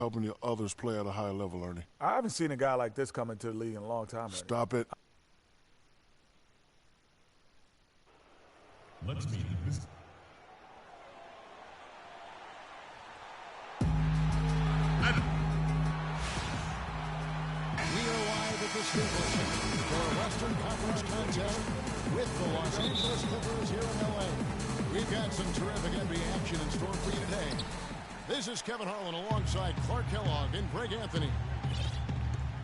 helping the others play at a high level, Ernie. I haven't seen a guy like this come into the league in a long time, Ernie. Stop it. Let's meet this. We are live at the Staples Center for a Western Conference contest with the Los Angeles Clippers here in L.A. We've got some terrific NBA action in store for you today. This is Kevin Harlan alongside Clark Kellogg and Greg Anthony.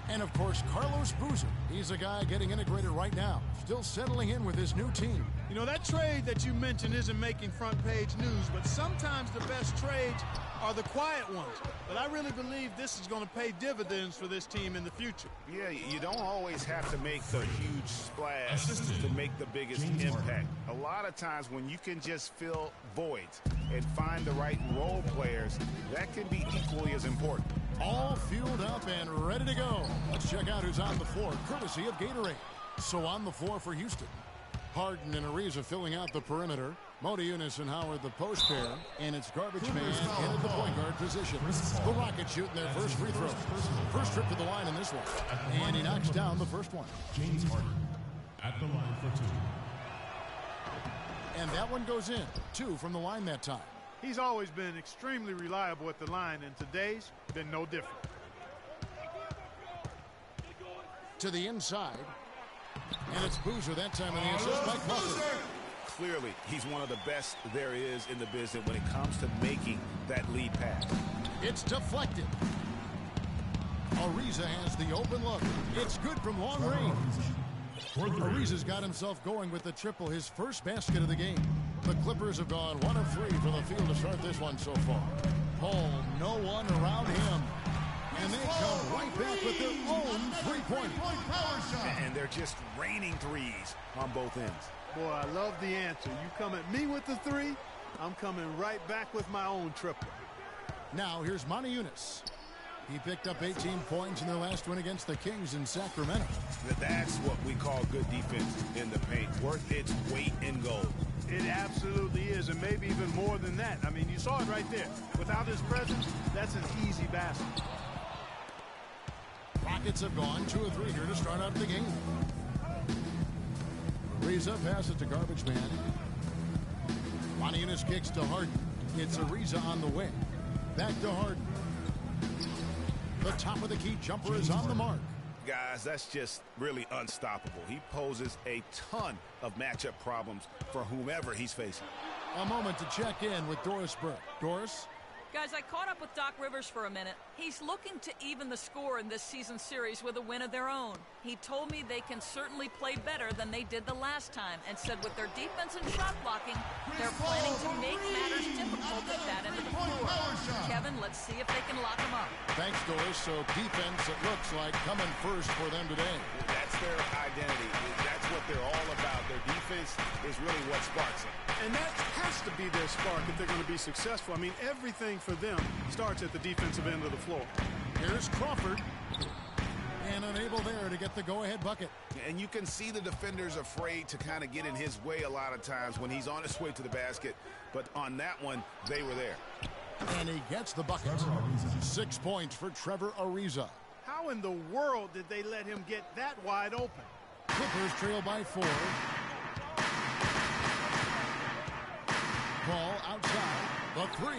And, of course, Carlos Boozer. He's a guy getting integrated right now, still settling in with his new team. You know, that trade that you mentioned isn't making front-page news, but sometimes the best trades are the quiet ones. But I really believe this is going to pay dividends for this team in the future. Yeah, you don't always have to make the huge splash to make the biggest impact. A lot of times when you can just fill voids and find the right role players, that can be equally as important. All fueled up and ready to go. Let's check out who's on the floor, courtesy of Gatorade. So on the floor for Houston, Harden and Ariza filling out the perimeter. Motiejunas and Howard the post pair, and it's Garbage Man in at the point guard position. The Rockets shooting their first free throw. First trip to the line in this one, and he knocks down the first one. James Harden at the line for two. And that one goes in. Two from the line that time. He's always been extremely reliable at the line, and today's been no different. To the inside, and it's Boozer that time in the assist by Crawford. Clearly, he's one of the best there is in the business when it comes to making that lead pass. It's deflected. Ariza has the open look. It's good from long range. Ariza's got himself going with the triple, his first basket of the game. The Clippers have gone 1 of 3 from the field to start this one so far. Paul, no one around him. And they come right back with their own three-point. And they're just raining threes on both ends. Boy, I love the answer. You come at me with the three, I'm coming right back with my own triple. Now here's Motiejunas. He picked up 18 points in their last win against the Kings in Sacramento. That's what we call good defense in the paint. Worth its weight in gold. It absolutely is, and maybe even more than that. I mean, you saw it right there. Without his presence, that's an easy basket. Rockets have gone 2 of 3 here to start out the game. Ariza passes to Garbage Man. Motiejunas kicks to Harden. It's Ariza on the wing. Back to Harden. The top of the key jumper is on the mark. Guys, that's just really unstoppable. He poses a ton of matchup problems for whomever he's facing. A moment to check in with Doris Burke. Doris? Guys, I caught up with Doc Rivers for a minute. He's looking to even the score in this season series with a win of their own. He told me they can certainly play better than they did the last time, and said with their defense and shot blocking, they're planning to make matters difficult at that end of the floor. Kevin, let's see if they can lock them up. Thanks, Doris. So defense, it looks like, coming first for them today. That's their identity. That's what they're all about. Their defense is really what sparks it. And that has to be their spark if they're going to be successful. I mean, everything for them starts at the defensive end of the floor. Here's Crawford. And unable there to get the go-ahead bucket. And you can see the defenders afraid to kind of get in his way a lot of times when he's on his way to the basket. But on that one, they were there. And he gets the bucket. 6 points for Trevor Ariza. How in the world did they let him get that wide open? Clippers trail by 4. Ball outside. The 3.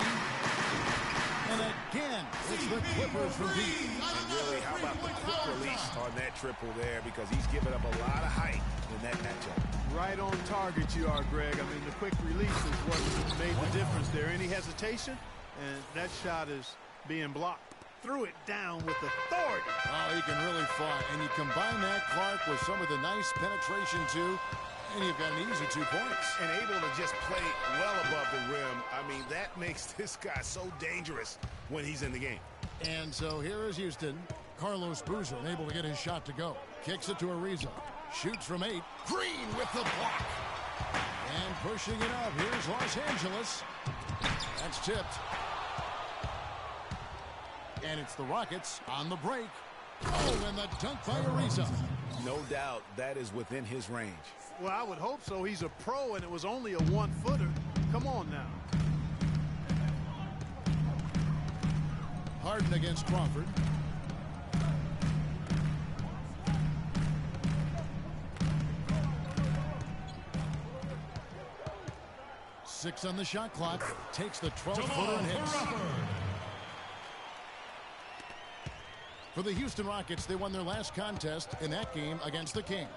And again, it's the Clippers from deep. And really, how about the quick release on that triple there? Because he's given up a lot of height in that matchup. Right on target you are, Greg. I mean, the quick release is what made the difference there. Any hesitation, and that shot is being blocked. Threw it down with authority. Oh, he can really fly. And you combine that, Clark, with some of the nice penetration, too, and you've got an easy 2 points. And able to just play well above the rim. I mean, that makes this guy so dangerous when he's in the game. And so here is Houston. Carlos Boozer able to get his shot to go. Kicks it to Ariza. Shoots from 8. Green with the block. And pushing it up. Here's Los Angeles. That's tipped. And it's the Rockets on the break. Oh, and the dunk by Ariza. No doubt that is within his range. Well, I would hope so. He's a pro, and it was only a 1-footer. Come on now. Harden against Crawford. Six on the shot clock. Takes the 12-footer and hits. For the Houston Rockets, they won their last contest in that game against the Kings.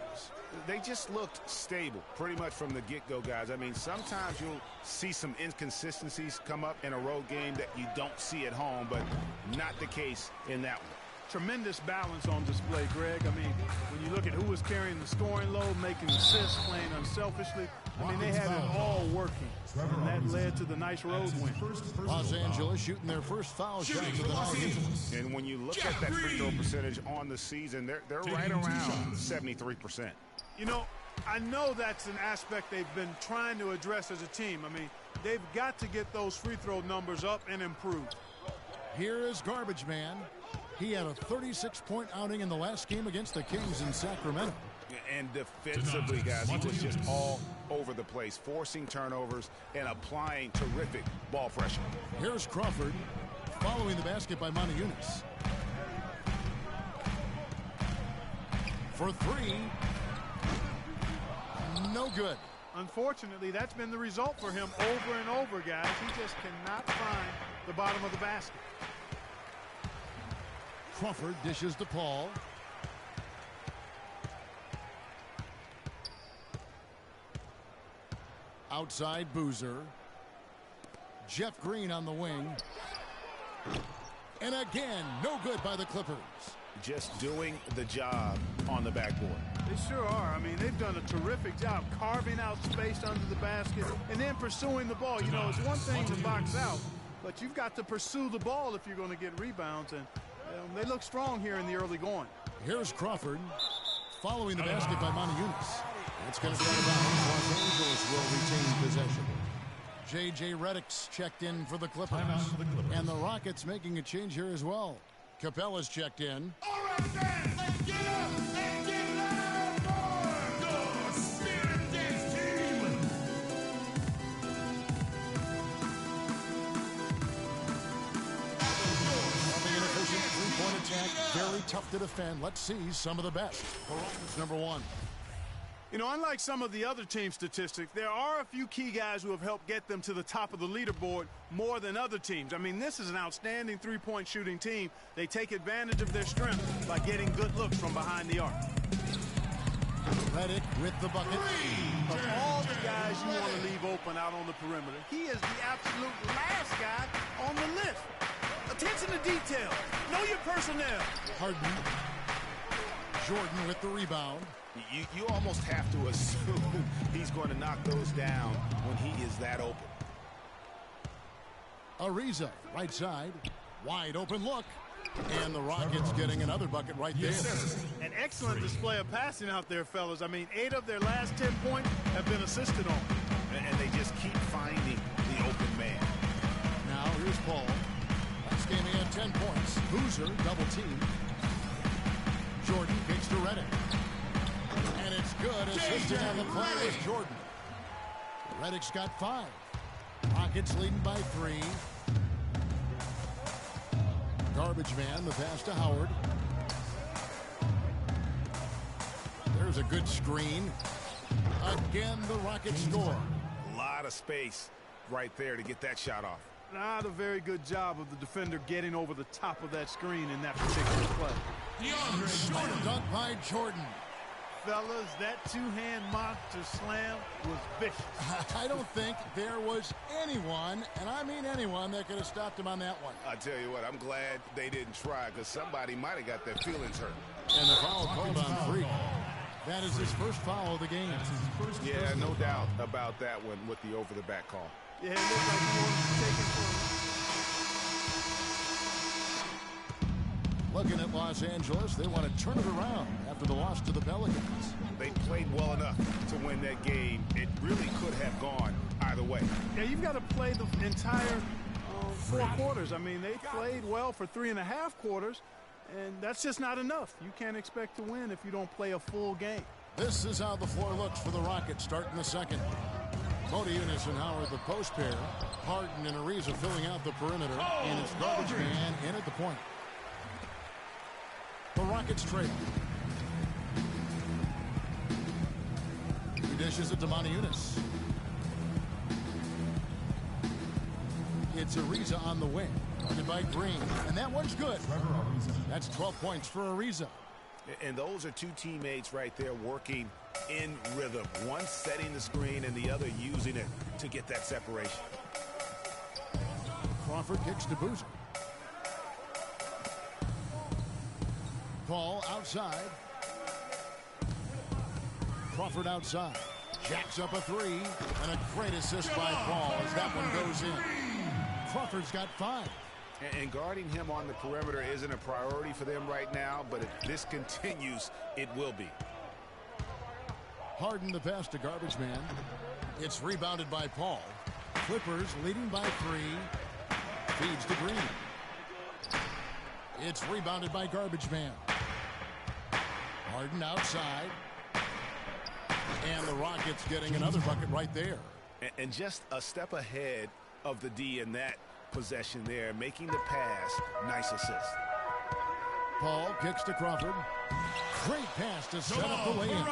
They just looked stable pretty much from the get-go, guys. I mean, sometimes you'll see some inconsistencies come up in a road game that you don't see at home, but not the case in that one. Tremendous balance on display, Greg. I mean, when you look at who was carrying the scoring load, making assists, playing unselfishly, I mean, they had it all working, and that led to the nice road win. Los Angeles shooting their first foul shot of the night. And when you look at that free throw percentage on the season, they're right around 73%. You know, I know that's an aspect they've been trying to address as a team. I mean, they've got to get those free throw numbers up and improve. Here is Garbage Man. He had a 36-point outing in the last game against the Kings in Sacramento. And defensively, guys, he was just all over the place, forcing turnovers and applying terrific ball pressure. Here's Crawford, following the basket by Motiejunas. For three. No good. Unfortunately, that's been the result for him over and over, guys. He just cannot find the bottom of the basket. Crawford dishes to Paul. Outside Boozer. Jeff Green on the wing. And again, no good by the Clippers. Just doing the job on the backboard. They sure are. I mean, they've done a terrific job carving out space under the basket and then pursuing the ball. You know, it's one thing to box out, but you've got to pursue the ball if you're going to get rebounds, and they look strong here in the early going. Here's Crawford, following the basket by Motiejunas. It's going to be out of bounds. Los Angeles will retain possession. J.J. Redick's checked in for the Clippers. And the Rockets making a change here as well. Capella's checked in. All right, fans, let's get up and get loud for the Spirit Dance team. Nothing inefficient, three-point attack, very tough to defend. Let's see some of the best. The Rockets, number one. You know, unlike some of the other team statistics, there are a few key guys who have helped get them to the top of the leaderboard more than other teams. I mean, this is an outstanding three-point shooting team. They take advantage of their strength by getting good looks from behind the arc. Redick with the bucket. Of all the guys you want to leave open out on the perimeter, he is the absolute last guy on the list. Attention to detail. Know your personnel. Harden. Jordan with the rebound. You almost have to assume he's going to knock those down when he is that open. Ariza, right side. Wide open look. And the Rockets getting another bucket right there. An excellent display of passing out there, fellas. I mean, 8 of their last 10 points have been assisted on. And they just keep finding the open man. Now here's Paul. Last game he had 10 points. Boozer double team. Jordan kicks to Redick. And it's good. Assisted on the play is Jordan. Redick's got 5. Rockets leading by 3. Garbage man, the pass to Howard. There's a good screen. Again, the Rockets score. A lot of space right there to get that shot off. Not a very good job of the defender getting over the top of that screen in that particular play. Jordan dunk by Jordan. Fellas, that two-hand monster slam was vicious. I don't think there was anyone, and I mean anyone, that could have stopped him on that one. I tell you what, I'm glad they didn't try, because somebody might have got their feelings hurt. And the foul called on Freak. That is his first foul of the game. Yeah, no doubt about that one with the over-the-back call. Yeah, it looked like he wanted to take it for Looking at Los Angeles, they want to turn it around after the loss to the Pelicans. They played well enough to win that game. It really could have gone either way. Yeah, you've got to play the entire 4 quarters. I mean, they played well for 3.5 quarters, and that's just not enough. You can't expect to win if you don't play a full game. This is how the floor looks for the Rockets starting the second. Modiunas and Howard the post pair. Harden and Ariza filling out the perimeter. And it's Garbage Man in at the point. The Rockets trail. He dishes it to Modiunas. It's Ariza on the wing. Guarded by Green. And that one's good. That's 12 points for Ariza. And those are two teammates right there working in rhythm. One setting the screen and the other using it to get that separation. Crawford kicks to Boozer. Paul outside. Crawford outside. Jacks up a three. And a great assist by Paul as that one goes in. Crawford's got 5. And guarding him on the perimeter isn't a priority for them right now, but if this continues, it will be. Harden the pass to Garbage Man. It's rebounded by Paul. Clippers leading by 3. Feeds to Green. It's rebounded by Garbage Man. Harden outside. And the Rockets getting another bucket right there. And just a step ahead of the D in that possession there, making the pass. Nice assist. Paul kicks to Crawford. Great pass to set up the lay-in.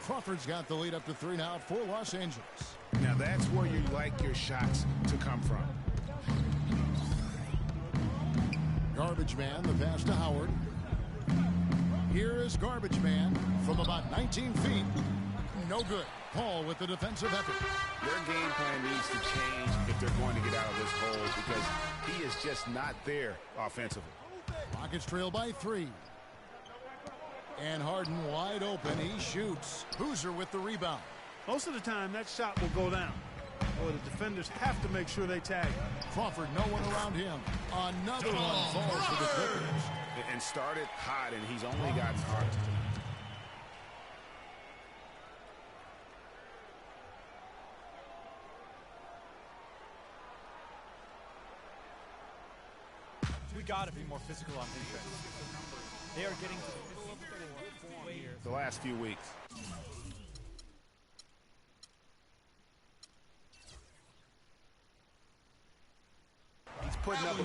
Crawford's got the lead up to 3 now for Los Angeles. Now that's where you like your shots to come from. Garbage Man, the pass to Howard. Here is Garbage Man from about 19 feet. No good. Paul with the defensive effort. Their game plan needs to change if they're going to get out of this hole because he is just not there offensively. Rockets trail by 3. And Harden wide open. He shoots. Boozer with the rebound. Most of the time, that shot will go down. Or the defenders have to make sure they tag. Crawford, no one around him. Another one falls for the Clippers. And started hot, and he's only gotten hotter. We got to be more physical on defense. They are getting to the middle of the floor here. The last few weeks. He's putting up a...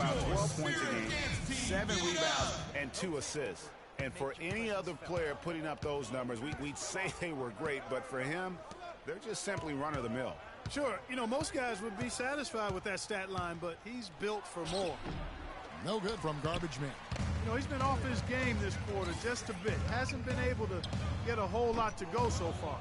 About 12 points a game, 7 rebounds, and 2 assists. And for any other player putting up those numbers, we'd say they were great, but for him, they're just simply run-of-the-mill. Sure, you know, most guys would be satisfied with that stat line, but he's built for more. No good from Garbage Man. You know, he's been off his game this quarter just a bit. Hasn't been able to get a whole lot to go so far.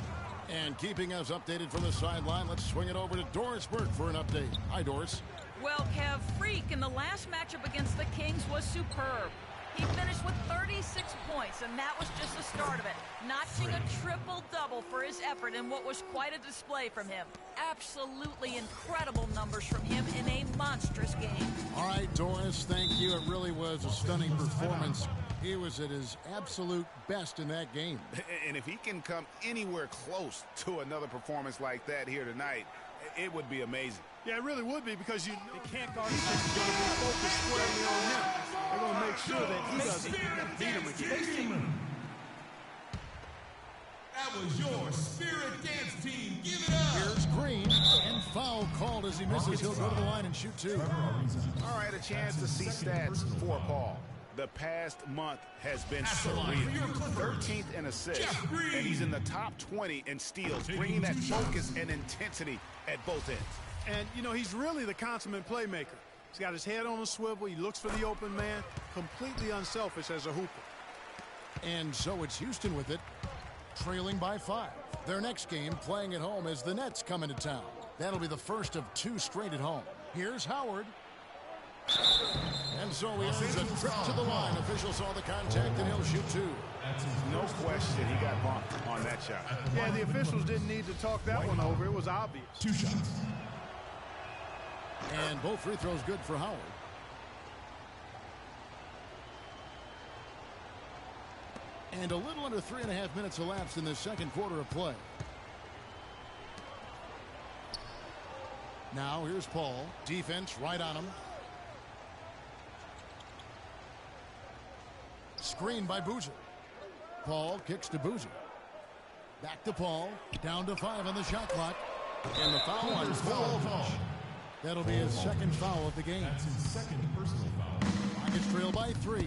And keeping us updated from the sideline, let's swing it over to Doris Burke for an update. Hi, Doris. Well, Kev, Freak in the last matchup against the Kings was superb. He finished with 36 points, and that was just the start of it. Notching a triple-double for his effort in what was quite a display from him. Absolutely incredible numbers from him in a monstrous game. All right, Doris, thank you. It really was a stunning performance. He was at his absolute best in that game. And if he can come anywhere close to another performance like that here tonight, it would be amazing. Yeah, it really would be because you can't guard him. He's going to be focused squarely on him. They're going to make sure that he doesn't beat him again. That was your Spirit Dance Team. Give it up. Here's Green, and foul called as he misses. He'll go to the line and shoot 2. All right, a chance to see stats for Paul. The past month has been surreal. 13th in assists, and he's in the top 20 in steals, bringing that focus and intensity at both ends. And, you know, he's really the consummate playmaker. He's got his head on a swivel. He looks for the open man. Completely unselfish as a hooper. And so it's Houston with it, trailing by 5. Their next game playing at home as the Nets come into town. That'll be the first of 2 straight at home. Here's Howard. And so he earns a trip to the line. Official saw the contact, and he'll shoot 2. No question he got bumped on that shot. Yeah, the officials didn't need to talk that one over. It was obvious. 2 shots. And both free throws good for Howard. And a little under 3.5 minutes elapsed in the second quarter of play. Now here's Paul. Defense right on him. Screen by Boozer. Paul kicks to Boozer. Back to Paul. Down to 5 on the shot clock. And the foul on Paul. That'll be his second foul of the game. That's his second personal foul. Rockets trail by 3.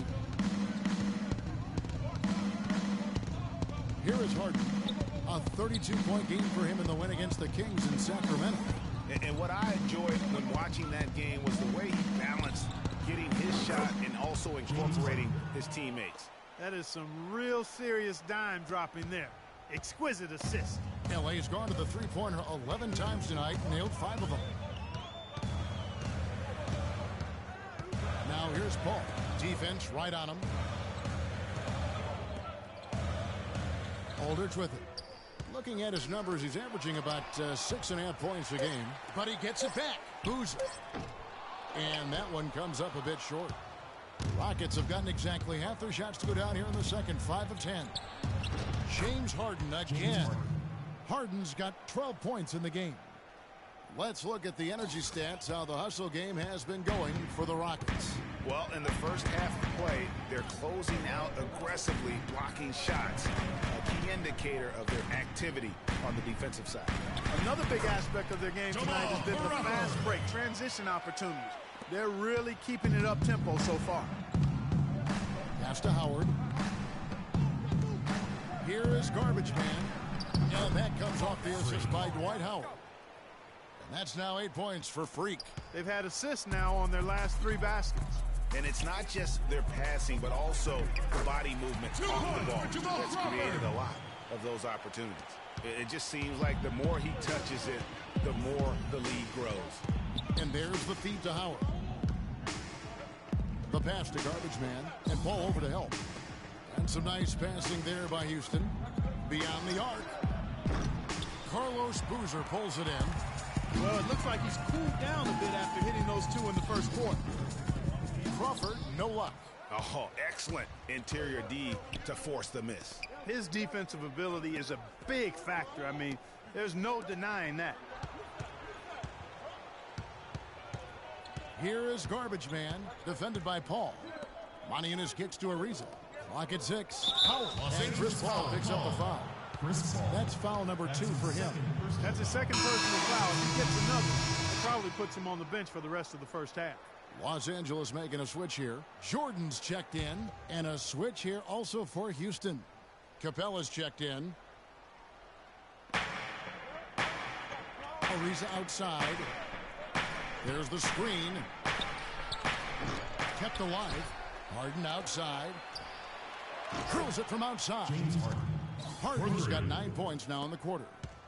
Here is Harden. A 32-point game for him in the win against the Kings in Sacramento. And what I enjoyed when watching that game was the way he balanced getting his shot and also incorporating his teammates. That is some real serious dime dropping there. Exquisite assist. LA has gone to the three-pointer 11 times tonight, nailed 5 of them. Now here's Paul. Defense right on him. Aldridge with it. Looking at his numbers, he's averaging about 6.5 points a game. But he gets it back. Boozer. And that one comes up a bit short. Rockets have gotten exactly half their shots to go down here in the second. 5 of 10. James Harden again. Harden's got 12 points in the game. Let's look at the energy stats, how the hustle game has been going for the Rockets. Well, in the first half of play, they're closing out aggressively, blocking shots, a key indicator of their activity on the defensive side. Another big aspect of their game tonight has been the fast break, transition opportunities. They're really keeping it up-tempo so far. Pass to Howard. Here is Garbage Man. And that comes off the assist by Dwight Howard. And that's now 8 points for Freak. They've had assists now on their last 3 baskets. And it's not just their passing, but also the body movement off the ball that's created a lot of those opportunities. It just seems like the more he touches it, the more the lead grows. And there's the feed to Howard. The pass to Garbage Man, and Paul over to help. And some nice passing there by Houston. Beyond the arc. Carlos Boozer pulls it in. Well, it looks like he's cooled down a bit after hitting those 2 in the first quarter. Crawford, no luck. Oh, excellent interior D to force the miss. His defensive ability is a big factor. I mean, there's no denying that. Here is Garbage Man, defended by Paul. Moniunas kicks to Ariza. Clock at 6. And Chris Paul picks up the foul. That's foul number 2 for him. That's his second personal foul. If he gets another, it probably puts him on the bench for the rest of the first half. Los Angeles making a switch here. Jordan's checked in, and a switch here also for Houston. Capella's checked in. Ariza outside. There's the screen. Kept alive. Harden outside. Curls it from outside. Harden's got 9 points now in the quarter.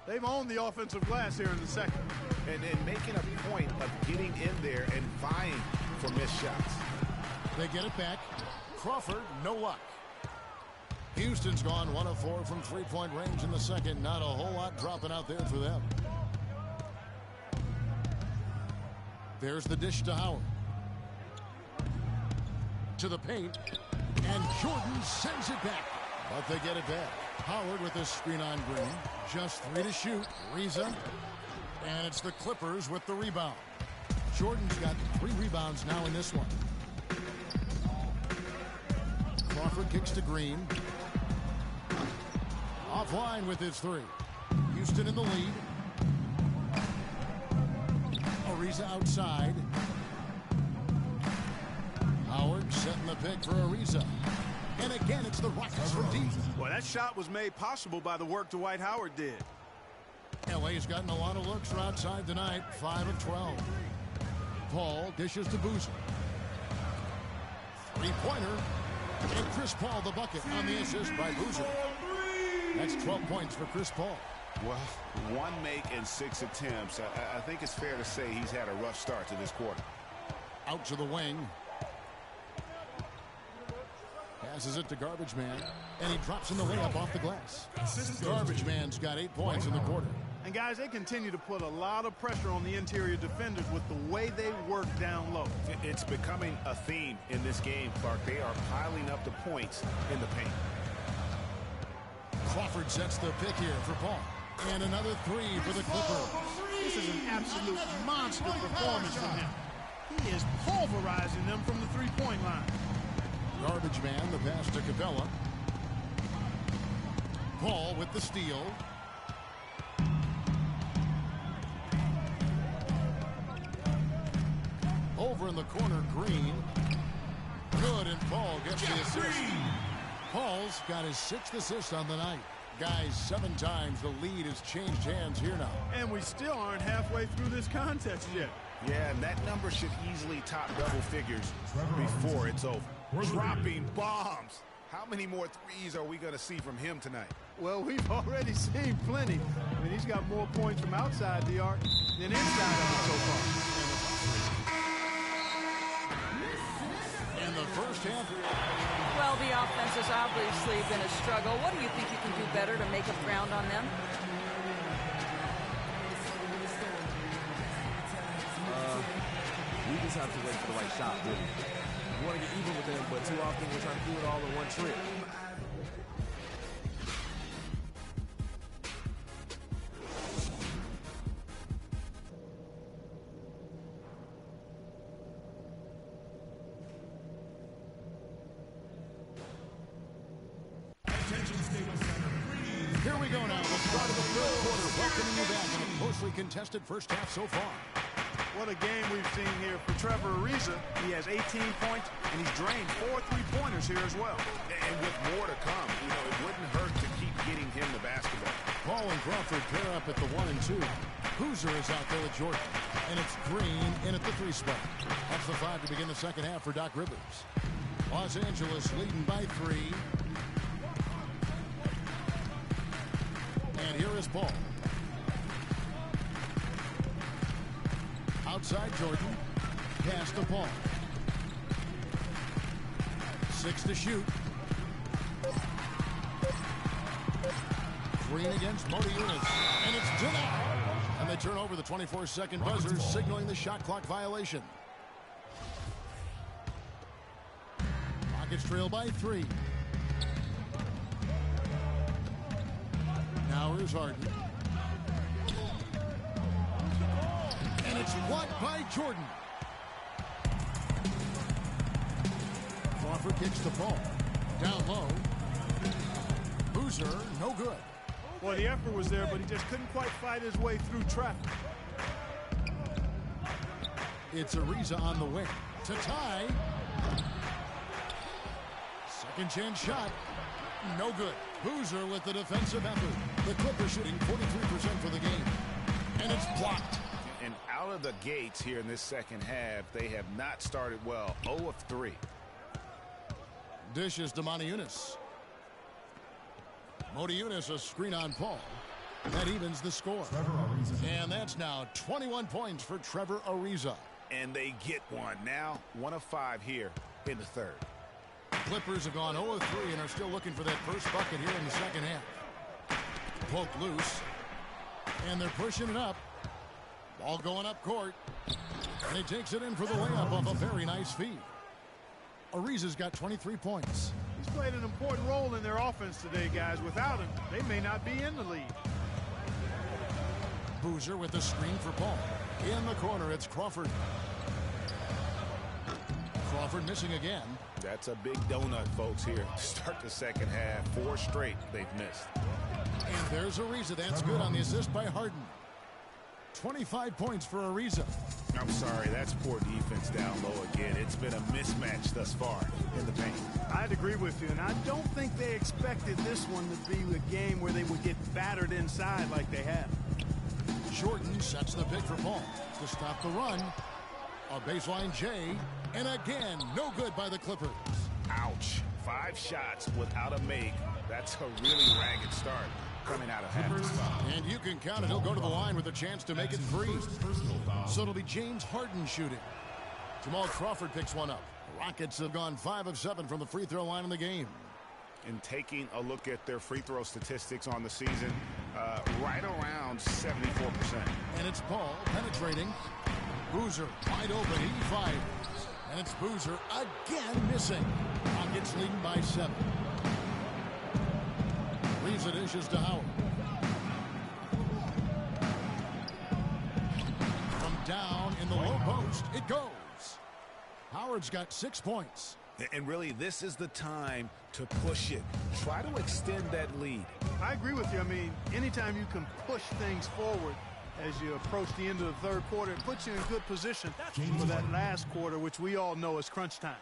They've owned the offensive glass here in the second. And making a point of getting in there and vying for missed shots. They get it back. Crawford, no luck. Houston's gone 1 of 4 from three-point range in the second. Not a whole lot dropping out there for them. There's the dish to Howard. To the paint. And Jordan sends it back. But they get it back. Howard with his screen on Green. Just 3 to shoot. Ariza. And it's the Clippers with the rebound. Jordan's got 3 rebounds now in this one. Crawford kicks to Green. Offline with his 3. Houston in the lead. Ariza outside. Howard setting the pick for Ariza. And again, it's the Rockets from deep. Well, that shot was made possible by the work Dwight Howard did. LA's gotten a lot of looks from outside tonight. 5 of 12. Paul dishes to Boozer. 3-pointer. And Chris Paul the bucket on the assist by Boozer. That's 12 points for Chris Paul. Well, 1 make and 6 attempts. I think it's fair to say he's had a rough start to this quarter. Out to the wing. Passes it to Garbage Man, and he drops in the layup off the glass. Garbage Man's got 8 points in the quarter. And guys, they continue to put a lot of pressure on the interior defenders with the way they work down low. It's becoming a theme in this game, Clark. They are piling up the points in the paint. Crawford sets the pick here for Paul. And another 3 for the Clippers. This is an absolute monster performance from him. He is pulverizing them from the three-point line. Garbage Man, the pass to Capella. Paul with the steal. Over in the corner, Green. Good, and Paul gets the assist. Paul's got his 6th assist on the night. Guys, 7 times the lead has changed hands here now. And we still aren't halfway through this contest yet. Yeah, and that number should easily top double figures before it's over. Dropping bombs. How many more threes are we going to see from him tonight? Well, we've already seen plenty. I mean, he's got more points from outside the arc than inside of it so far. And the first half. Well, the offense has obviously been a struggle. What do you think you can do better to make up ground on them? We just have to wait for the right shot, really. We want to get even with them, but too often we're trying to do it all in one trip. Here we go now. The start of the third quarter. Welcoming you back in a closely contested first half so far. What a game we've seen here for Trevor Ariza. He has 18 points, and he's drained 4 three-pointers here as well. And with more to come, it wouldn't hurt to keep getting him the basketball. Paul and Crawford pair up at the 1 and 2. Hooser is out there with Jordan. And it's Green in at the 3 spot. That's the 5 to begin the second half for Doc Rivers. Los Angeles leading by 3. And here is Paul. Outside Jordan. Pass to Paul. 6 to shoot. Green against Modi Yunus. And it's denied. And they turn over the 24-second buzzer, signaling the shot clock violation. Rockets trail by 3. Now here's Harden. And it's blocked by Jordan. Crawford kicks the ball. Down low. Boozer, no good. Well, the effort was there, but he just couldn't quite fight his way through traffic. It's Ariza on the wing to tie. Second chance shot. No good. Boozer with the defensive effort. The Clippers shooting 43% for the game. And it's blocked. And out of the gates here in this second half, they have not started well. 0 of 3. Dishes to Modi Yunus. Modi Yunus, a screen on Paul. That evens the score. And that's now 21 points for Trevor Ariza. And they get one. Now 1 of 5 here in the third. Clippers have gone 0 of 3 and are still looking for that first bucket here in the second half. Poked loose. And they're pushing it up. Ball going up court. And he takes it in for the layup off a very nice feed. Ariza's got 23 points. He's played an important role in their offense today, guys. Without him, they may not be in the lead. Boozer with the screen for Paul. In the corner, it's Crawford. Crawford missing again. That's a big donut, folks, here to start the second half. 4 straight they've missed. And there's Ariza. That's good on the assist by Harden. 25 points for Ariza. I'm sorry, that's poor defense down low again. It's been a mismatch thus far in the paint. I'd agree with you, and I don't think they expected this one to be a game where they would get battered inside like they have. Jordan sets the pick for Paul to stop the run. A baseline J, and again, no good by the Clippers. Ouch. 5 shots without a make. That's a really ragged start. coming out of half this time. And you can count it. He'll go to the line with a chance to make it 3. So it'll be James Harden shooting. Jamal Crawford picks one up. The Rockets have gone 5 of 7 from the free throw line in the game. And taking a look at their free throw statistics on the season, right around 74%. And it's Paul penetrating. Boozer wide open. He fires. And it's Boozer again missing. Rockets leading by 7. Leaves it dishes to Howard. From down in the low post, it goes. Howard's got 6 points. And really, this is the time to push it. Try to extend that lead. I agree with you. I mean, anytime you can push things forward as you approach the end of the third quarter, it puts you in good position for that last quarter, which we all know is crunch time.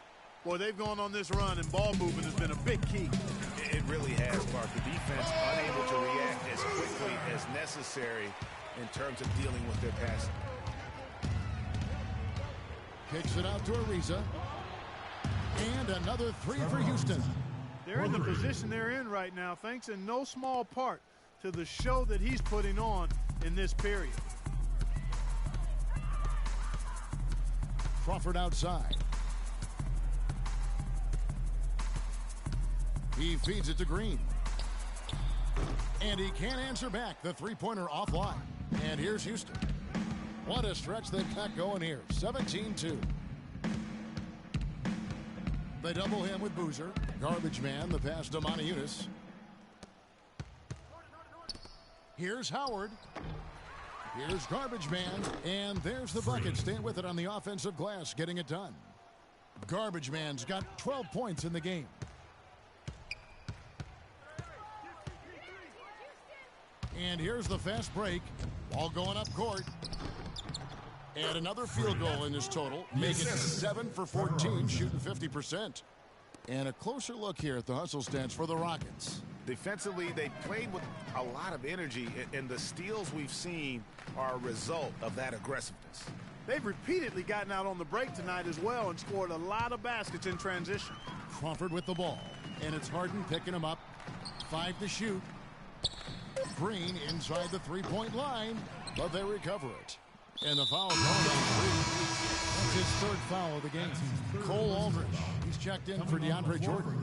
Boy, they've gone on this run, and ball movement has been a big key. It really has, Clark. The defense unable to react as quickly as necessary in terms of dealing with their passing. Kicks it out to Ariza. And another 3 for Houston. They're in the position they're in right now, thanks in no small part to the show that he's putting on in this period. Crawford outside. He feeds it to Green. And he can't answer back. The three-pointer offline. And here's Houston. What a stretch they've got going here. 17-2. They double him with Boozer. Garbage man, the pass to Moniunas. Here's Howard. Here's Garbage man. And there's the bucket. Staying with it on the offensive glass, getting it done. Garbage man's got 12 points in the game. And here's the fast break. Ball going up court. And another field goal in this total. Make it 7 for 14, shooting 50%. And a closer look here at the hustle stats for the Rockets. Defensively, they played with a lot of energy, and the steals we've seen are a result of that aggressiveness. They've repeatedly gotten out on the break tonight as well and scored a lot of baskets in transition. Crawford with the ball. And it's Harden picking him up. 5 to shoot. Green inside the three-point line, but they recover it. And the foul called on Green. That's his 3rd foul of the game. Cole Aldridge. He's checked in for DeAndre Jordan.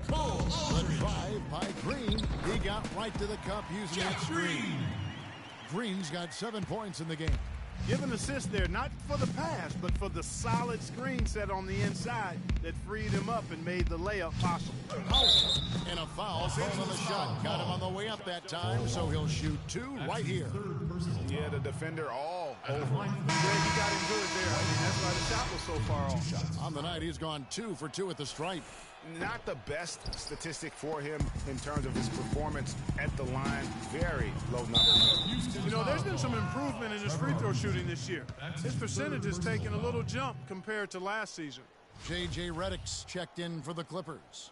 The drive by Green. He got right to the cup using that screen. Green's got 7 points in the game. Give an assist there, not for the pass, but for the solid screen set on the inside that freed him up and made the layup possible. And a foul called on the shot. Got him on the way up that time, so he'll shoot 2 right here. Yeah, the defender all over. Greg, he got him good there. I mean, that's why the shot was so far off. On the night, he's gone 2 for 2 at the stripe. Not the best statistic for him in terms of his performance at the line. Very low numbers. You know, there's been some improvement in his free throw shooting this year. His percentage has taken a little jump compared to last season. J.J. Redick's checked in for the Clippers.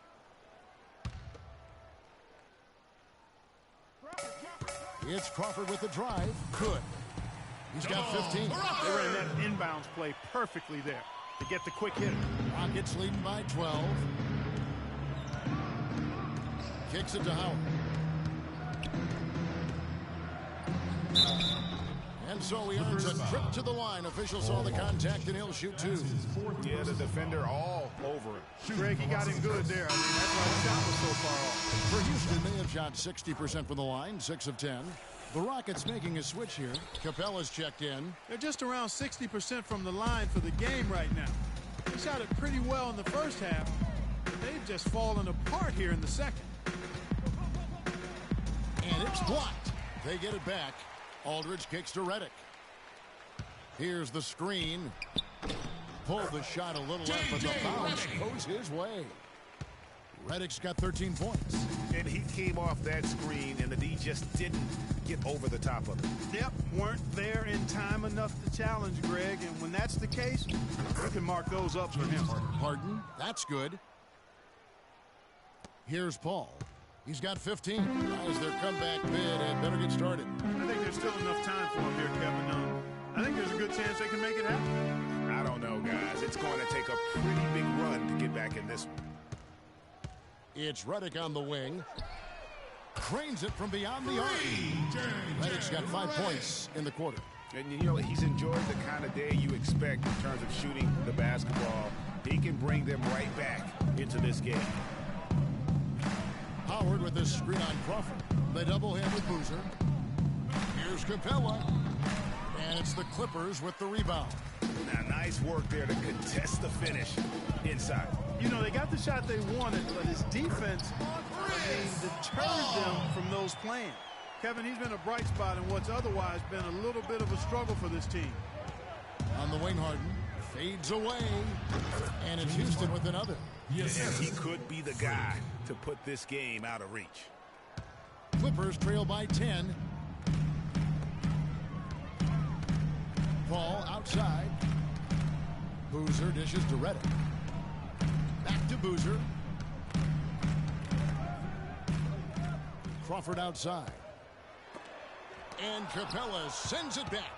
It's Crawford with the drive. Good. He's got 15. They ran that inbounds play perfectly there to get the quick hit. Rockets leading by 12. Kicks it to Howard. And so he earns a trip to the line. Officials saw the contact, and he'll shoot 2. Yeah, the defender all over it. Greg, he got him good there. I mean, that's why the shot was so far off. For Houston, they have shot 60% from the line, 6 of 10. The Rockets making a switch here. Capella's checked in. They're just around 60% from the line for the game right now. They shot it pretty well in the first half. They've just fallen apart here in the second. And it's blocked. They get it back. Aldridge kicks to Redick. Here's the screen. Pulled the shot a little left, but the bounce goes his way. Redick's got 13 points. And he came off that screen, and the D just didn't get over the top of it. Yep, weren't there in time enough to challenge Greg, and when that's the case, we can mark those up for him. Harden, that's good. Here's Paul. He's got 15. As their comeback bid, it better get started. I think there's still enough time for him here, Kevin. I think there's a good chance they can make it happen. I don't know, guys. It's going to take a pretty big run to get back in this one. It's Redick on the wing. cranes it from beyond the arc. Reddick's got 5 points in the quarter. And you know, he's enjoyed the kind of day you expect in terms of shooting the basketball. He can bring them right back into this game. Howard with this screen on Crawford. They double him with Boozer. Here's Capella. And it's the Clippers with the rebound. Now, nice work there to contest the finish inside. You know, they got the shot they wanted, but his defense, deterred them from those plans. Kevin, he's been a bright spot in what's otherwise been a little bit of a struggle for this team. On the wing, Harden fades away, and it's Houston with another. Yes, and he could be the guy to put this game out of reach. Clippers trail by 10. Ball outside. Boozer dishes to Reddick. Back to Boozer. Crawford outside. And Capella sends it back.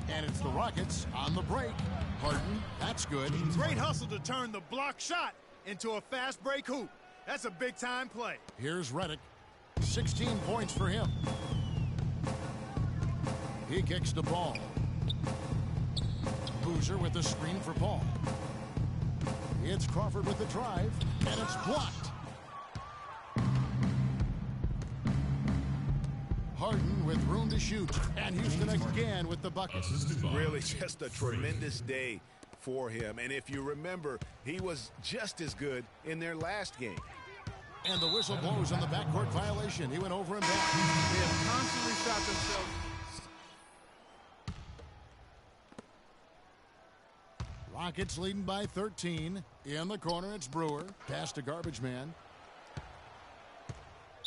And it's the Rockets on the break. Harden, that's good. Great hustle to turn the block shot into a fast break hoop. That's a big-time play. Here's Reddick. 16 points for him. He kicks the ball. Boozer with the screen for Paul. It's Crawford with the drive, and it's blocked. Harden with room to shoot, and Houston again with the bucket. Really just a tremendous day for him. And if you remember, he was just as good in their last game. And the whistle blows on the backcourt violation. He went over and back. They have constantly shot themselves. Rockets leading by 13. In the corner, it's Brewer. Pass to Garbage Man.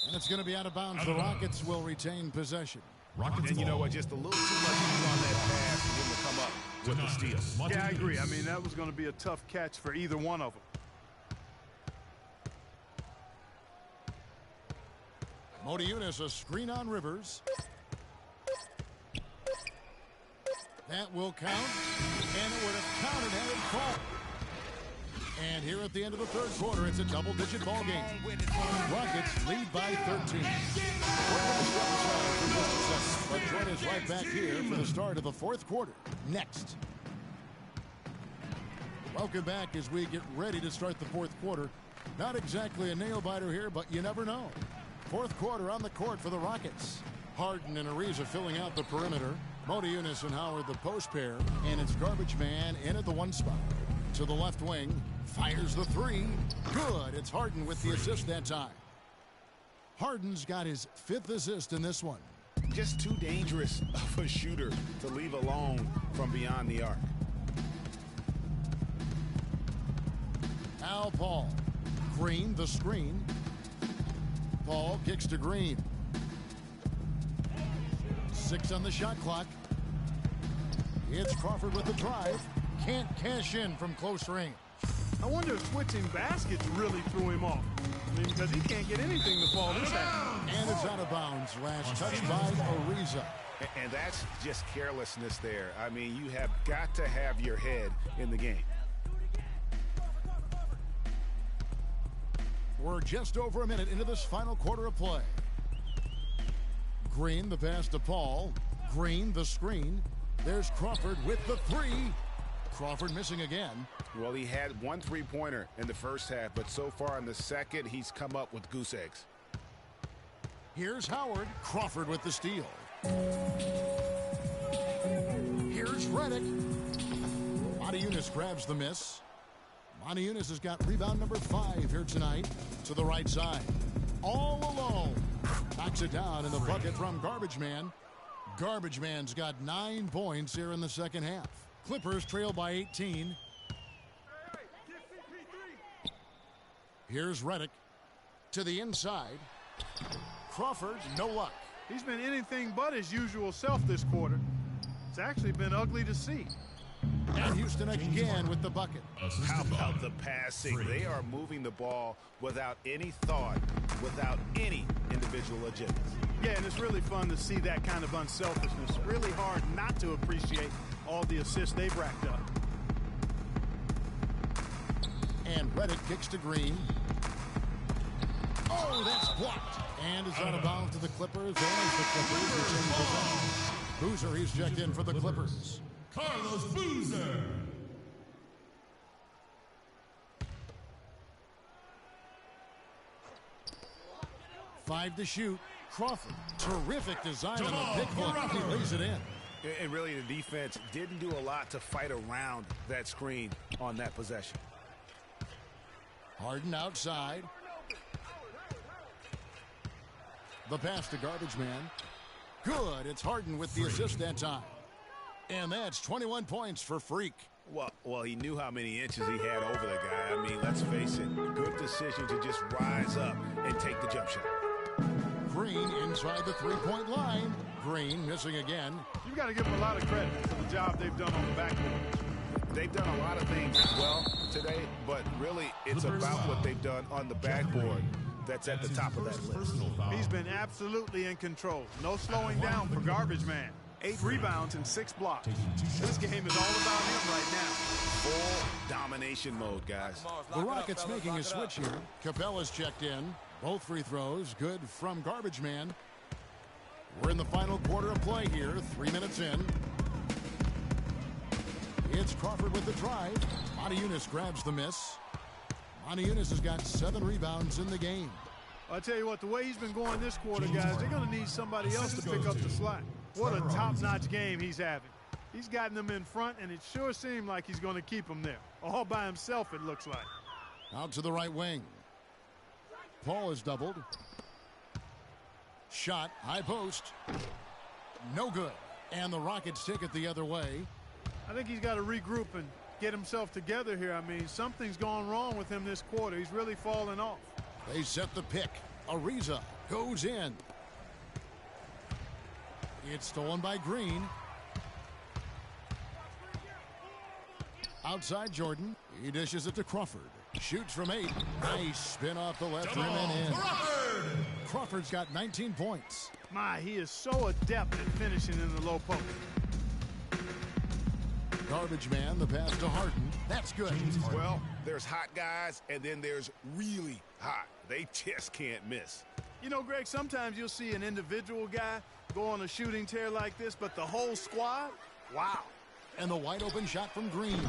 And it's going to be out of bounds. The Rockets will retain possession. And you know what? Just a little too much on that pass for him to come up with the steal. Yeah, I agree. I mean, that was going to be a tough catch for either one of them. Modiunas, a screen on Rivers. That will count, and it would have counted had it fall. And here at the end of the third quarter, it's a double-digit ball game. Rockets lead by 13. We're going to step aside for just a second, but join us right back here for the start of the fourth quarter. Next. Welcome back as we get ready to start the fourth quarter. Not exactly a nail-biter here, but you never know. Fourth quarter on the court for the Rockets. Harden and Ariza filling out the perimeter. Modiunas and Howard the post pair. And it's Garbage Man in at the one spot. To the left wing. Fires the three. Good. It's Harden with the assist that time. Harden's got his 5th assist in this one. Just too dangerous of a shooter to leave alone from beyond the arc. Al Paul. Green the screen. Paul kicks to Green. 6 on the shot clock. It's Crawford with the drive. Can't cash in from close range. I wonder if switching baskets really threw him off. I mean, because he can't get anything to fall this half. And it's out of bounds. Last touch by Ariza. And that's just carelessness there. I mean, you have got to have your head in the game. We're just over a minute into this final quarter of play. Green the pass to Paul. Green the screen. There's Crawford with the three. Crawford missing again. Well, he had 1 3-pointer in the first half, but so far in the second, he's come up with goose eggs. Here's Howard. Crawford with the steal. Here's Reddick. Modiunas grabs the miss. Modiunas has got rebound number 5 here tonight. To the right side. All alone. Knocks it down in the bucket from Garbage Man. Garbage Man's got 9 points here in the second half. Clippers trail by 18. Here's Reddick to the inside. Crawford, no luck. He's been anything but his usual self this quarter. It's actually been ugly to see. And Houston again with the bucket. How about the passing? They are moving the ball without any thought, without any individual agendas. Yeah, and it's really fun to see that kind of unselfishness. Really hard not to appreciate all the assists they've racked up. And Reddick kicks to Green. Oh, that's blocked. And it's out of bounds to the Clippers. And the Clippers retain possession. Boozer, he's checked in for the Clippers. Carlos Boozer. Five to shoot. Crawford. Terrific design on the pick hook. He lays it in. And really, the defense didn't do a lot to fight around that screen on that possession. Harden outside. The pass to Garbage Man. Good. It's Harden with the assist that time. And that's 21 points for Freak. Well, he knew how many inches he had over the guy. I mean, let's face it. Good decision to just rise up and take the jump shot. Green inside the three-point line. Green missing again. You've got to give them a lot of credit for the job they've done on the backboard. They've done a lot of things well today, but really it's about what they've done on the backboard that's at the top of that list. He's been absolutely in control. No slowing down for Garbage Man. 8 rebounds and 6 blocks. This game is all about him right now. Full domination mode, guys. The Rockets making a switch here. Capella's checked in. Both free throws good from Garbage Man. We're in the final quarter of play here. 3 minutes in. It's Crawford with the drive. Motiejunas grabs the miss. Motiejunas has got 7 rebounds in the game. I'll tell you what, the way he's been going this quarter, guys, they're going to need somebody else to pick up the slack. What a top-notch game he's having. He's gotten them in front, and it sure seemed like he's going to keep them there. All by himself, it looks like. Out to the right wing. Paul is doubled. Shot, high post. No good. And the Rockets take it the other way. I think he's got to regroup and get himself together here. I mean, something's gone wrong with him this quarter. He's really fallen off. They set the pick. Ariza goes in. It's stolen by Green. Outside Jordan. He dishes it to Crawford. Shoots from 8. Nice spin off the left rim and in. Crawford's got 19 points. My, he is so adept at finishing in the low post. Garbage Man, the pass to Harden. That's good. Well, there's hot guys, and then there's really hot. They just can't miss. You know, Greg, sometimes you'll see an individual guy go on a shooting tear like this, but the whole squad, wow. And the wide open shot from Green.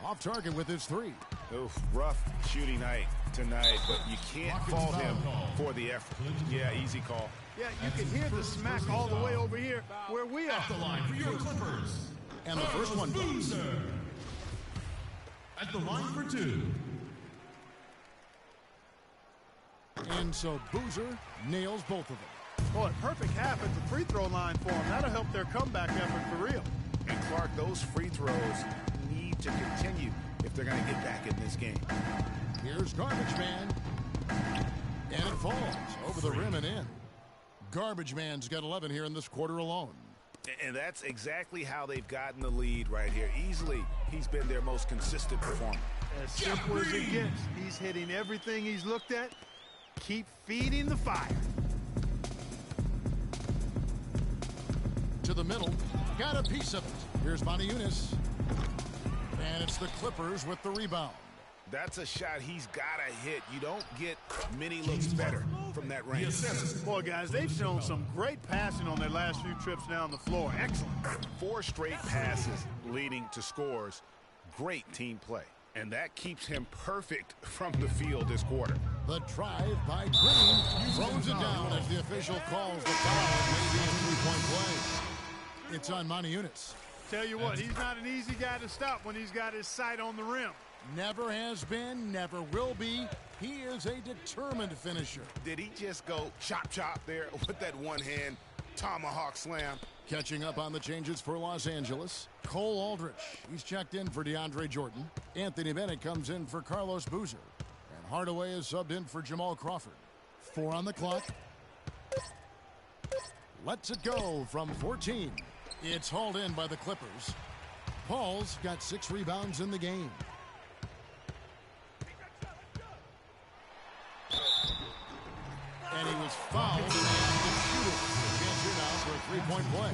Off target with his 3. Oof, rough shooting night tonight, but you can't fault him for the effort. Yeah, easy call. Yeah, you can hear the smack all the way over here where we are. At the line for your Clippers. And the first one. Boozer. At the line for 2. And so Boozer nails both of them. Boy, perfect half at the free throw line for him. That'll help their comeback effort for real. And Clark, those free throws need to continue if they're going to get back in this game. Here's Garbage Man. And it falls over the rim and in. Garbage Man's got 11 here in this quarter alone. And that's exactly how they've gotten the lead right here. Easily, he's been their most consistent performer. As simple as it gets. He's hitting everything he's looked at. Keep feeding the fire. To the middle. Got a piece of it. Here's Motiejunas. And it's the Clippers with the rebound. That's a shot he's got to hit. You don't get many looks better from that range. Boy, guys, they've shown some great passing on their last few trips down the floor. Excellent. 4 straight passes leading to scores. Great team play. And that keeps him perfect from the field this quarter. The drive by Green throws it down as the official calls the foul. It may be a 3-point play. It's on Motiejunas. Tell you what, he's not an easy guy to stop when he's got his sight on the rim. Never has been, never will be. He is a determined finisher. Did he just go chop there with that one-hand tomahawk slam? Catching up on the changes for Los Angeles. Cole Aldrich, he's checked in for DeAndre Jordan. Anthony Bennett comes in for Carlos Boozer. And Hardaway is subbed in for Jamal Crawford. 4 on the clock. Lets it go from 14. It's hauled in by the Clippers. Paul's got 6 rebounds in the game. And he was fouled and can shoot it. Can't shoot now for a 3-point play.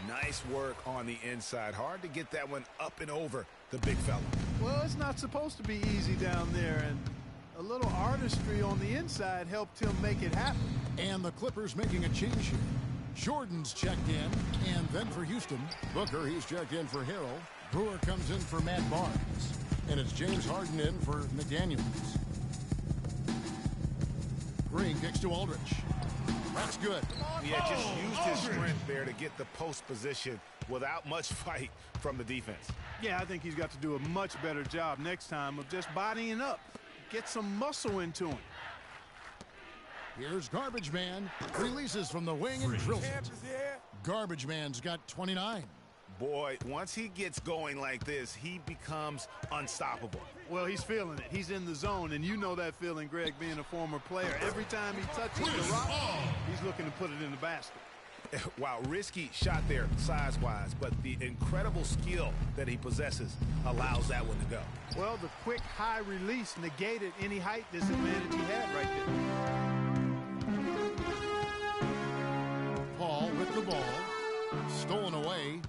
Nice work on the inside. Hard to get that one up and over the big fella. Well, it's not supposed to be easy down there, and A little artistry on the inside helped him make it happen. And the Clippers making a change here. Jordan's checked in, and then for Houston, Booker, he's checked in for Harrell. Brewer comes in for Matt Barnes. And it's James Harden in for McDaniels. Green kicks to Aldridge. That's good. Yeah, just used his strength there to get the post position without much fight from the defense. Yeah, I think he's got to do a much better job next time of just bodying up. Get some muscle into him. Here's Garbage Man. Releases from the wing and drills it. Garbage Man's got 29. Boy, once he gets going like this, he becomes unstoppable. Well, he's feeling it. He's in the zone, and you know that feeling, Greg, being a former player. Every time he touches the rock, he's looking to put it in the basket. Wow, risky shot there size-wise, but the incredible skill that he possesses allows that one to go. Well, the quick high release negated any height disadvantage he had right there. Paul with the ball. Stolen away.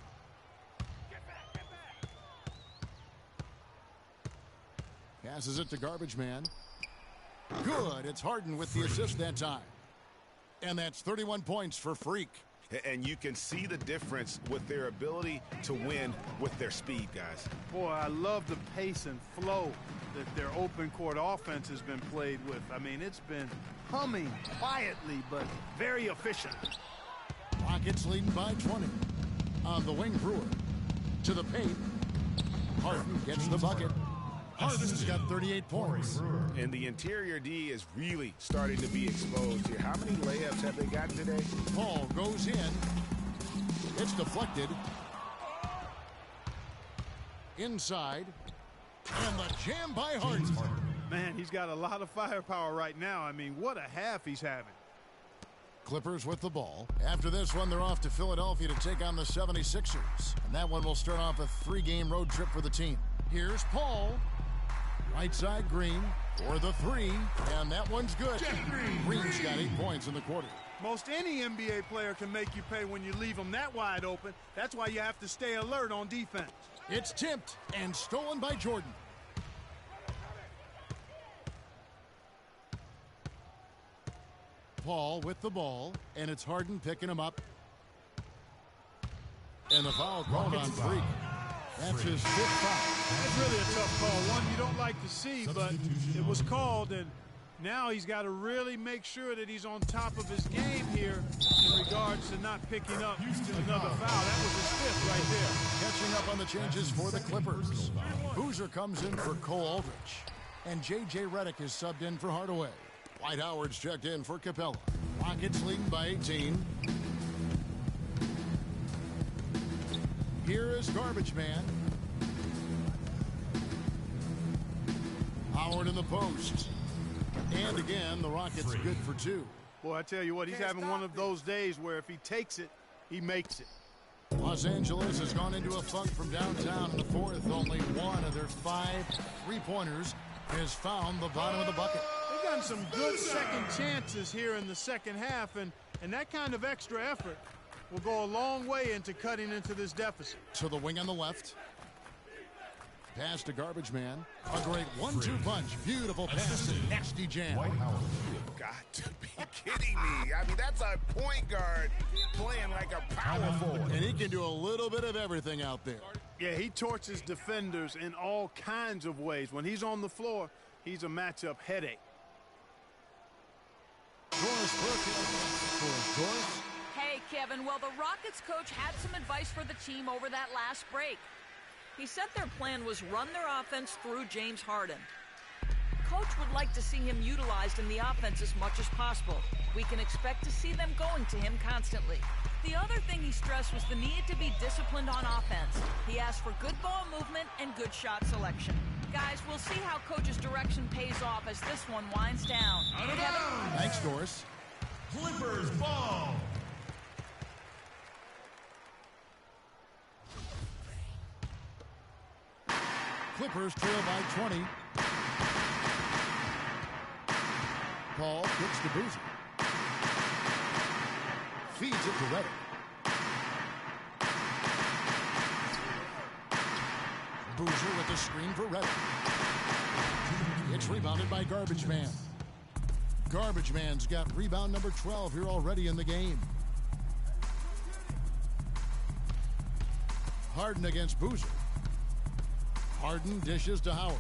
Passes it to Garbage Man. Good. It's Harden with the assist that time. And that's 31 points for Freak. And you can see the difference with their ability to win with their speed, guys. Boy, I love the pace and flow that their open court offense has been played with. I mean, it's been humming quietly, but very efficient. Rockets leading by 20. On the wing, Brewer. To the paint. Harden gets the bucket. Harden's got 38 points. And the interior D is really starting to be exposed here. How many layups have they gotten today? Paul goes in. It's deflected. Inside. And the jam by Harden. Man, he's got a lot of firepower right now. I mean, what a half he's having. Clippers with the ball. After this one, they're off to Philadelphia to take on the 76ers. And that one will start off a 3-game road trip for the team. Here's Paul. Right side, Green for the three, and that one's good. Green's got 8 points in the quarter. Most any NBA player can make you pay when you leave them that wide open. That's why you have to stay alert on defense. It's tipped and stolen by Jordan. Paul with the ball, and it's Harden picking him up. And the foul called on Freak. That's his 5th foul. That's really a tough call. One you don't like to see, but it was called, and now he's got to really make sure that he's on top of his game here in regards to not picking up another foul. That was his 5th right there. Catching up on the changes for the Clippers. Boozer comes in for Cole Aldrich, and J.J. Redick is subbed in for Hardaway. Dwight Howard's checked in for Capella. Rockets leading by 18. Here is Garbage Man. Howard in the post. And again, the Rockets good for 2. Boy, I tell you what, he's having one of those days where if he takes it, he makes it. Los Angeles has gone into a funk from downtown in the 4th. Only one of their 5 3-pointers has found the bottom of the bucket. They've gotten some good second chances here in the second half, and that kind of extra effort will go a long way into cutting into this deficit. To the wing on the left. Pass to Garbage Man. A great 1-2 punch. Beautiful pass and nasty jam. You've got to be kidding me. I mean, that's a point guard playing like a power forward. And he can do a little bit of everything out there. Yeah, he torches defenders in all kinds of ways. When he's on the floor, he's a matchup headache. Doris Perkins. Doris. Hey, Kevin, well, the Rockets coach had some advice for the team over that last break. He said their plan was run their offense through James Harden. Coach would like to see him utilized in the offense as much as possible. We can expect to see them going to him constantly. The other thing he stressed was the need to be disciplined on offense. He asked for good ball movement and good shot selection. Guys, we'll see how Coach's direction pays off as this one winds down. Kevin? Thanks, Doris. Clippers ball. Clippers trail by 20. Paul kicks to Boozer. Feeds it to Redick. Boozer with the screen for Redick. It's rebounded by Garbage Man. Garbage Man's got rebound number 12 here already in the game. Harden against Boozer. Harden dishes to Howard.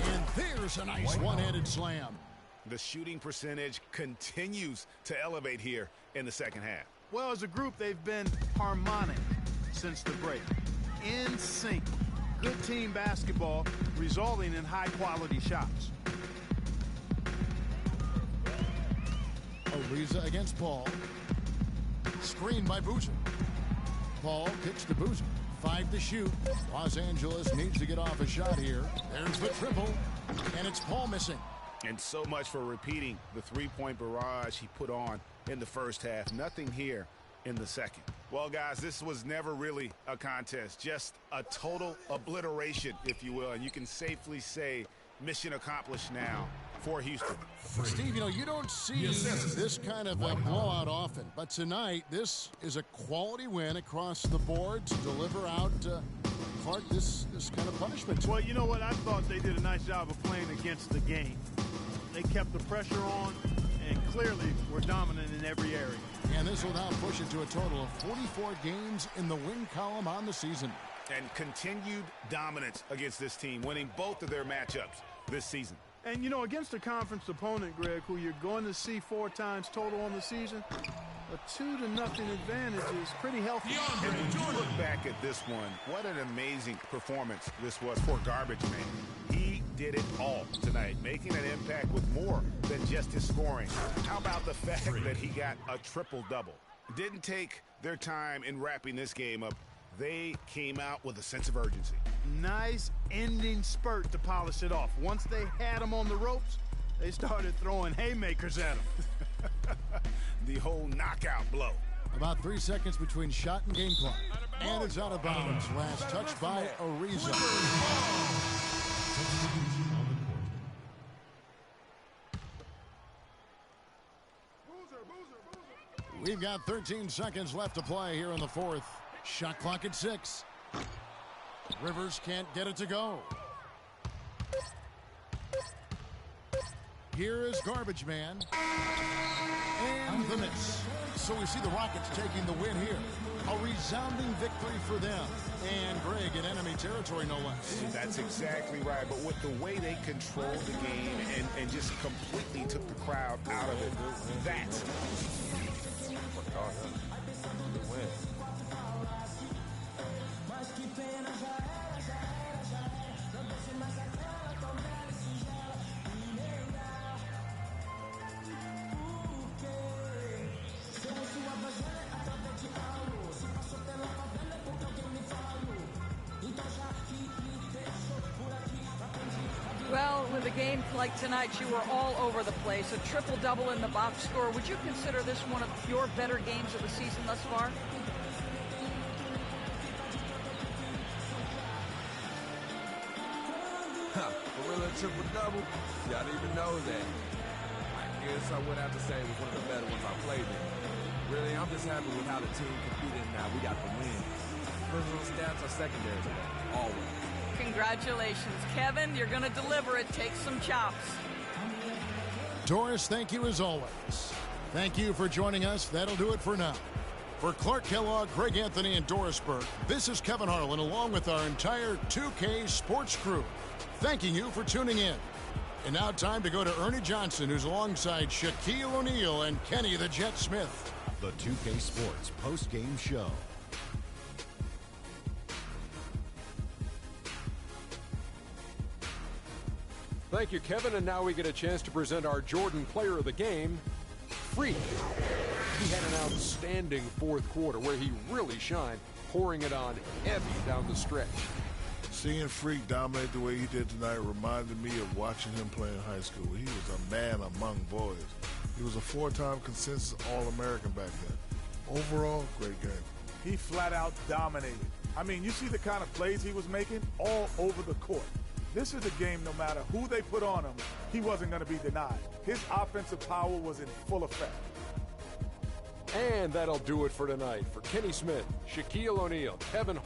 And there's a nice one-handed slam. The shooting percentage continues to elevate here in the second half. Well, as a group, they've been harmonic since the break. In sync. Good team basketball resulting in high-quality shots. Ariza against Paul. Screened by Boozer. Paul kicks to Boozer. 5 to shoot. Los Angeles needs to get off a shot here. There's the triple. And it's Paul missing. And so much for repeating the three-point barrage he put on in the first half. Nothing here in the second. Well, guys, this was never really a contest. Just a total obliteration, if you will. And you can safely say mission accomplished now for Houston. Steve, you know, you don't see this kind of a blowout often. But tonight, this is a quality win across the board to deliver out Clark this kind of punishment. Well, you know what? I thought they did a nice job of playing against the game. They kept the pressure on and clearly were dominant in every area. And this will now push it to a total of 44 games in the win column on the season. And continued dominance against this team, winning both of their matchups this season. And, you know, against a conference opponent, Greg, who you're going to see 4 times total on the season, a 2-0 advantage is pretty healthy. And when you look back at this one, what an amazing performance this was for Garbage Man. He did it all tonight, making an impact with more than just his scoring. How about the fact that he got a triple-double? Didn't take their time in wrapping this game up. They came out with a sense of urgency. Nice ending spurt to polish it off. Once they had him on the ropes, they started throwing haymakers at him. The whole knockout blow. About 3 seconds between shot and game clock. And it's out of bounds. Last touch by Ariza. We've got 13 seconds left to play here in the fourth. Shot clock at 6. Rivers can't get it to go. Here is Garbage Man. And the miss. So we see the Rockets taking the win here. A resounding victory for them. And Greg in enemy territory, no less. That's exactly right. But with the way they controlled the game and just completely took the crowd out of it, that's Good win. Well, with a game like tonight, you were all over the place. A triple-double in the box score. Would you consider this one of your better games of the season thus far? Gorilla triple-double? See, I didn't even know that. I guess I would have to say it was one of the better ones I played in. Really, I'm just happy with how the team competed and now we got the win. Personal stats are secondary to that, always. Congratulations, Kevin. You're going to deliver it. Take some chops. Doris, thank you as always. Thank you for joining us. That'll do it for now. For Clark Kellogg, Greg Anthony, and Doris Burke, this is Kevin Harlan along with our entire 2K Sports crew, thanking you for tuning in. And now time to go to Ernie Johnson, who's alongside Shaquille O'Neal and Kenny the Jet Smith. The 2K Sports post-game show. Thank you, Kevin. And now we get a chance to present our Jordan Player of the Game, Freak. He had an outstanding fourth quarter where he really shined, pouring it on heavy down the stretch. Seeing Freak dominate the way he did tonight reminded me of watching him play in high school. He was a man among boys. He was a 4-time consensus All-American back then. Overall, great game. He flat out dominated. I mean, you see the kind of plays he was making all over the court. This is a game, no matter who they put on him, he wasn't going to be denied. His offensive power was in full effect. And that'll do it for tonight. For Kenny Smith, Shaquille O'Neal, Kevin